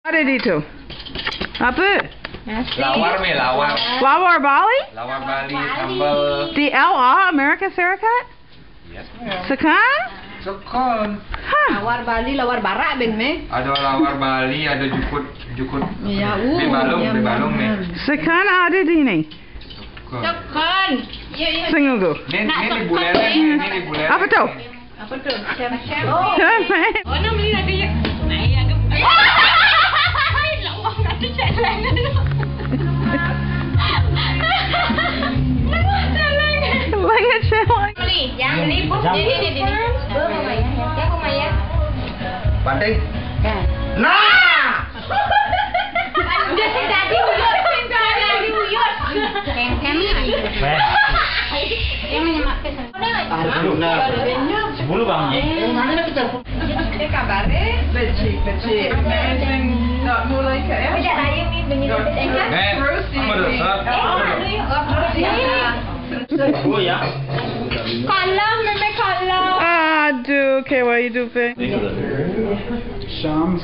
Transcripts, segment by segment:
Ada itu. Apa? Lawar me, lawar. Lawar Bali? Lawar Bali, sambal. Di LA, Amerika Serikat? Yes. Sekarang? Sekon. Hah? Lawar Bali, lawar barak ben me. Ada lawar Bali, ada jukut. Ya, bebalung nih. Sekarang ada di ini. Tekan. Iya. Sengugu. Ini di buleleng, ini di buleleng. Apa tuh? Apa tuh? Syam. Oh, Nah, beli lagi ya. Nah, yang lawar nanti celeng. Lengan celeng. Beli, yang beli bu. Ini. Ya, Maya. Pandai. Nah. Udah tadi uyut, lagi uyut. Keng. Yang menyematkan. Sepuluh bang. Mana kita? Kabarnya? Becik. Nak mulai ke ya? Tidak lagi ni begitu enggak? Oh ya. Kalah, memang kalah. Aduh, okay, what are you doing? Shams.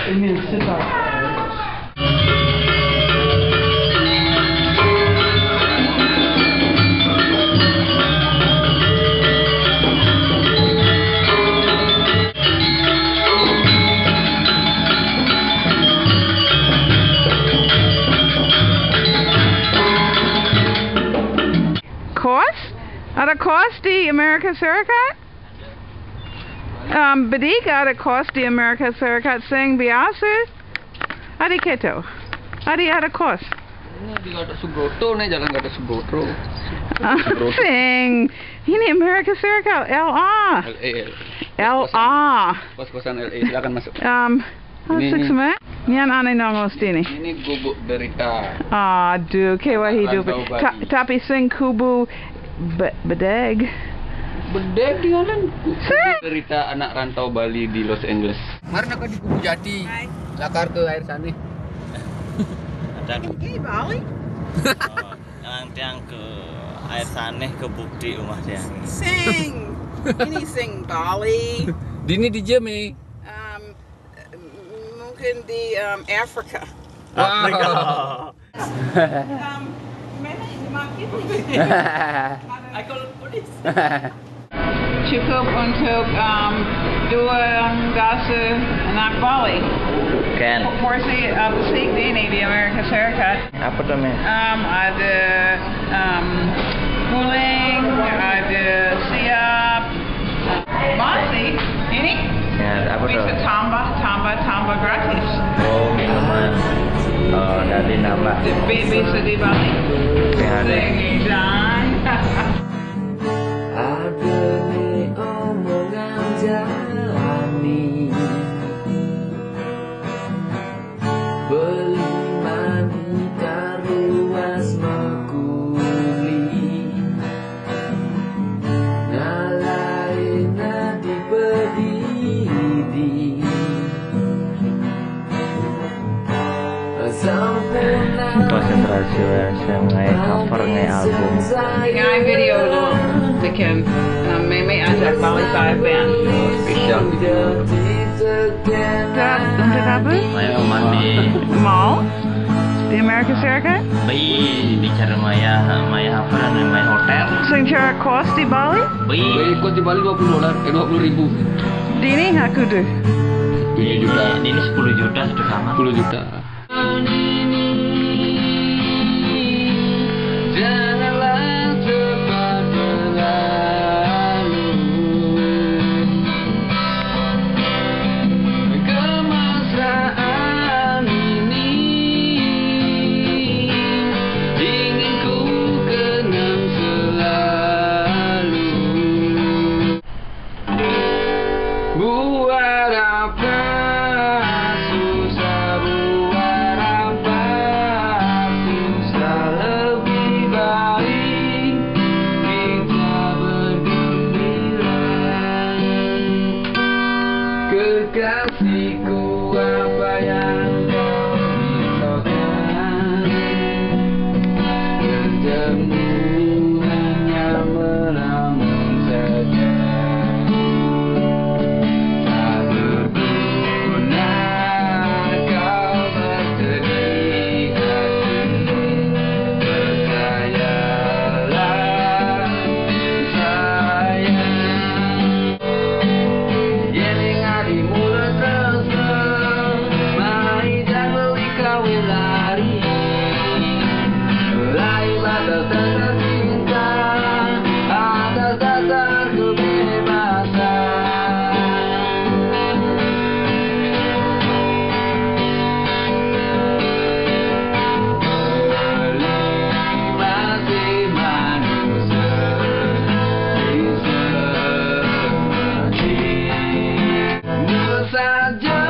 Indian sitar. Course? Ada course di Amerika Serikat? Bedik ada course di Amerika Serikat sing biasa? Ada keto? Ada course? Ini juga ada Subroto nih, jalan gak ada Subroto. Sing ini Amerika Serikat LA. LA. Kos-kosan LA, silakan masuk. Masuk semua? Yan aneh nongos dini. Ini gubuk derita. Aduh, kewa hidup. Tapi sing kubu bedeg. Bedeg dia kan. Derita anak rantau Bali di Los Angeles. Kemarin aku di Kubu Jati. Lakar ke air sana. Hey, Bali? Yang ke air sana ke bukti rumah dia. Sing. Ini sing Bali. Dini di Jeme. Mungkin di Afrika. Afrika. Cukup untuk dua gasa anak Bali. Kan. Porsi besik ini di Amerika Serikat. Apa tuh men? Ada guling, ada siap, masih ini Ya, apa tuh? bisa tambah gratis. Oh, minuman. Oh, dari nambah. Bisa di Bali. Ada. omongan jalani beli mandi karuas makuli ngalaina dipedidi Konsentrasi saya ngai cover ngai album. I videoed the Kim. Meme ajak Bali 5 band. Spesial gitu. Untuk apa? Maya mandi. Mall? Di Amerika Serikat? Bicara Maya apa namanya hotel. Sing cara kos di Bali? Ikut di Bali $20, 20.000. Dini aku deh. 7 juta. Ini 10 juta sudah sama. 10 juta. Janganlah cepat berlalu kemesraan ini ingin ku kenang selalu. Buat apa susah, buat apa susah, lebih baik kita bergembira. Kekasihku, apa yang kau risaukan? Kerjamu hanya melamun saja. Tak berguna kau bersedih hati. Percayalah sayang, yeling hatimu resep, mari dan beli kawin lari. Raih batas dasar cinta atas dasar kebebasan. Masih manusia bisa saja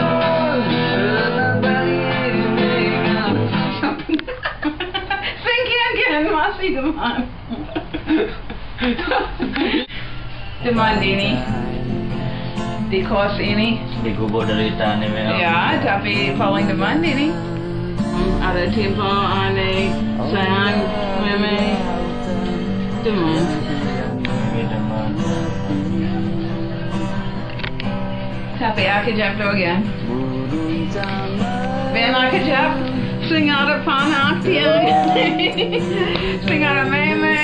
renang dengan Sing again, masih Deman. Deman Dini. Di kos ini. Di gubuk dari tanah memang. Ya, tapi paling Deman Dini. Ada timpa aneh, sayang, meme. Deman. Tapi aku jawab tu again. Ben aku jawab. Sing ada panak dia. Sing ada meme.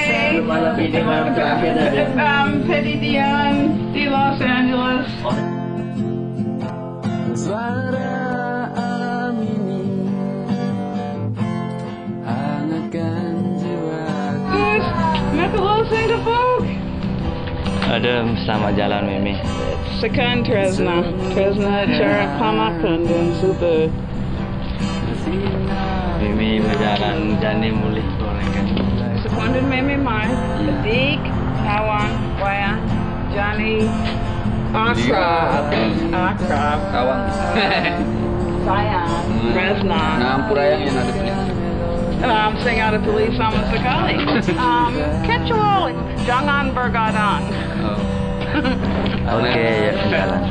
Petit Dion di Los Angeles. suara alam ini hangatkan jiwaku. Yes, make a little sing to folk. Ada sama jalan Mimi. Sekan Tresna cara pamakan dan super. Mimi berjalan jani mulih boleh kan. Sekundan meme mai. Adik, Kawan, Wayan, Johnny, Akrab, Kawan. Sayang, Tresna. Ngampur ayang yang ada tulis. Sing ada tulis sama sekali. Kecuali jangan bergadang. Oh. Oke, ya jalan.